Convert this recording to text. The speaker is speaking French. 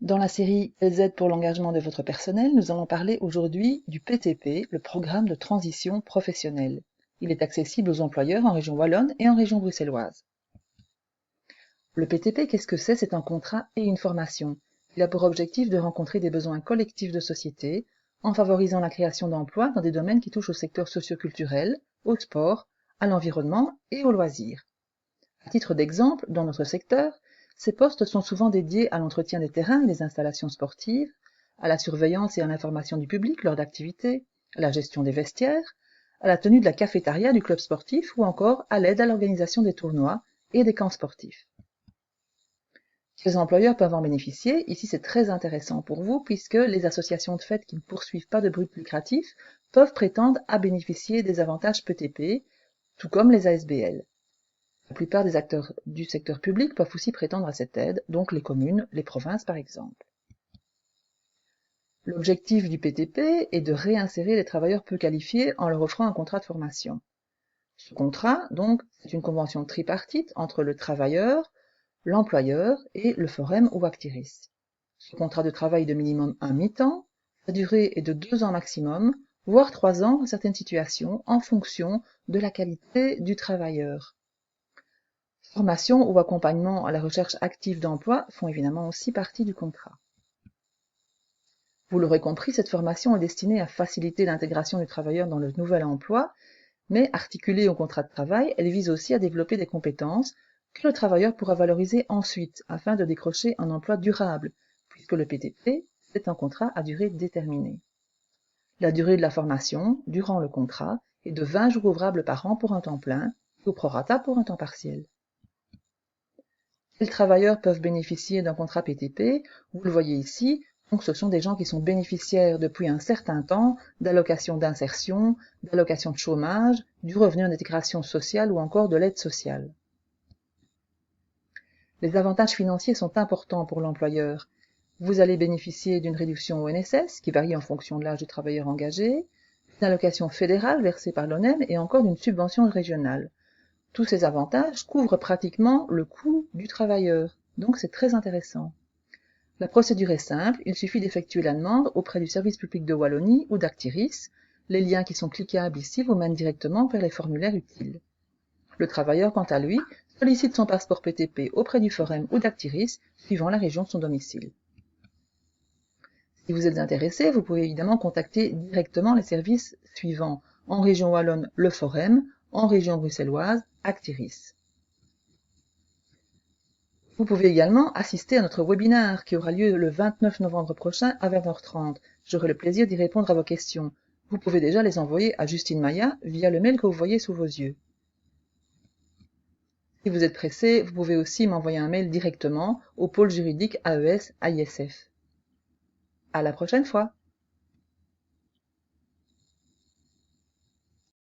Dans la série LZ pour l'engagement de votre personnel, nous allons parler aujourd'hui du PTP, le programme de transition professionnelle. Il est accessible aux employeurs en région wallonne et en région bruxelloise. Le PTP, qu'est-ce que c'est? C'est un contrat et une formation. Il a pour objectif de rencontrer des besoins collectifs de société en favorisant la création d'emplois dans des domaines qui touchent au secteur socio-culturel, au sport, à l'environnement et aux loisirs. À titre d'exemple, dans notre secteur, ces postes sont souvent dédiés à l'entretien des terrains et des installations sportives, à la surveillance et à l'information du public lors d'activités, à la gestion des vestiaires, à la tenue de la cafétéria du club sportif ou encore à l'aide à l'organisation des tournois et des camps sportifs. Les employeurs peuvent en bénéficier. Ici, c'est très intéressant pour vous puisque les associations de fait qui ne poursuivent pas de but lucratif peuvent prétendre à bénéficier des avantages PTP, tout comme les ASBL. La plupart des acteurs du secteur public peuvent aussi prétendre à cette aide, donc les communes, les provinces par exemple. L'objectif du PTP est de réinsérer les travailleurs peu qualifiés en leur offrant un contrat de formation. Ce contrat, donc, c'est une convention tripartite entre le travailleur, l'employeur et le forum ou actiris. Ce contrat de travail de minimum un mi-temps, sa durée est de 2 ans maximum, voire 3 ans dans certaines situations, en fonction de la qualité du travailleur. Formation ou accompagnement à la recherche active d'emploi font évidemment aussi partie du contrat. Vous l'aurez compris, cette formation est destinée à faciliter l'intégration du travailleur dans le nouvel emploi, mais articulée au contrat de travail, elle vise aussi à développer des compétences que le travailleur pourra valoriser ensuite afin de décrocher un emploi durable, puisque le PTP, c'est un contrat à durée déterminée. La durée de la formation, durant le contrat, est de 20 jours ouvrables par an pour un temps plein et au prorata pour un temps partiel. Les travailleurs peuvent bénéficier d'un contrat PTP, vous le voyez ici, donc ce sont des gens qui sont bénéficiaires depuis un certain temps d'allocations d'insertion, d'allocations de chômage, du revenu d'intégration sociale ou encore de l'aide sociale. Les avantages financiers sont importants pour l'employeur. Vous allez bénéficier d'une réduction au NSS, qui varie en fonction de l'âge du travailleur engagé, d'une allocation fédérale versée par l'ONEM et encore d'une subvention régionale. Tous ces avantages couvrent pratiquement le coût du travailleur, donc c'est très intéressant. La procédure est simple, il suffit d'effectuer la demande auprès du service public de Wallonie ou d'Actiris. Les liens qui sont cliquables ici vous mènent directement vers les formulaires utiles. Le travailleur, quant à lui, sollicite son passeport PTP auprès du forum ou d'Actiris, suivant la région de son domicile. Si vous êtes intéressé, vous pouvez évidemment contacter directement les services suivants. En région wallonne, le forum, en région bruxelloise, Actiris. Vous pouvez également assister à notre webinaire qui aura lieu le 29 novembre prochain à 20h30. J'aurai le plaisir d'y répondre à vos questions. Vous pouvez déjà les envoyer à Justine Maya via le mail que vous voyez sous vos yeux. Si vous êtes pressé, vous pouvez aussi m'envoyer un mail directement au pôle juridique AES AISF. À la prochaine fois!